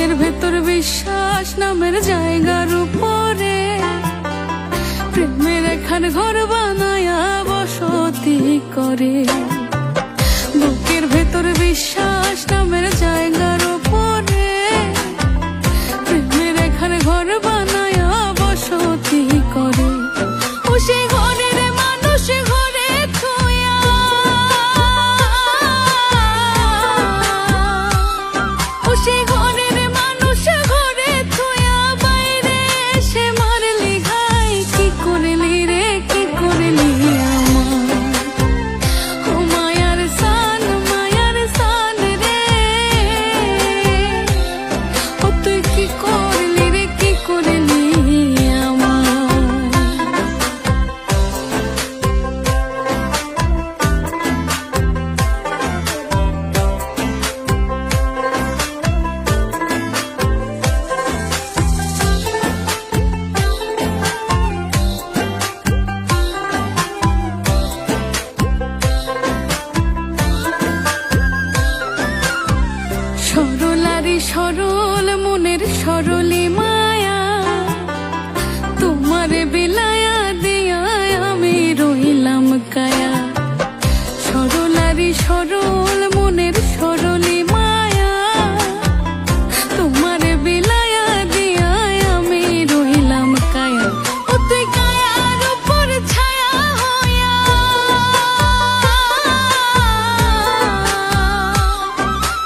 বুকের ভেতর বিশ্বাস নামের জায়গার উপরে প্রেমের এখান ঘর বানায়া বসতি করে। বুকের ভেতর বিশ্বাস নামের জায়গার উপরে প্রেমের এখান ঘর বানায়া বসতি করে। ও সেই ঘরের মানুষ ঘরে থুয়া, ও সেই ঘরের মানুষ ঘরে থুয়া বাইরে এসে মারলি ঘাই। কি করলি রে কি করলি আমার, ও মায়ার সান রে, ও তুই কি করলি রে কি করলি আমার। সরলারি সরল মনের সরলি মায়া, তোমার বিলায়া দিয়া আমি রইলাম কায়া। সরলারি সরল মনের সরলি মায়া, তোমার বিলায়া দিয়া আমি রইলাম কায়া। ও তুই কায়ার উপর ছায়া হইয়া,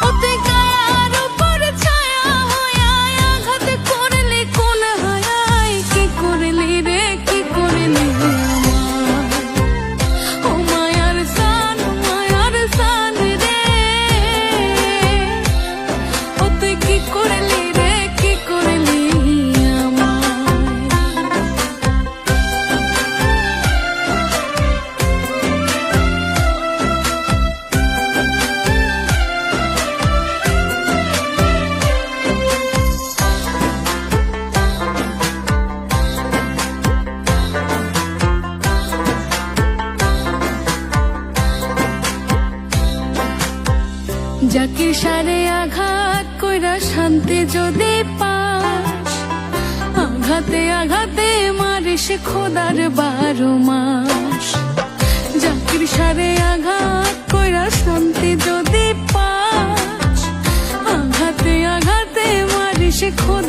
ও তুই কায়ার উপর ছায়া হইয়া আঘাত করলি কোন হায়ায়। কি করলি রে কি করলি আমার, ও মায়ার সান রে, ও তুই কি করলি রে কি করলি আমার। জাকির সারে আঘাত কইরা শান্তি যদি পাস, আঘাতে আঘাতে মারিস খোদার 12 মাস। জাকির সারে আঘাত কইরা শান্তি যদি পাস, আঘাতে আঘাতে মারিস খোদার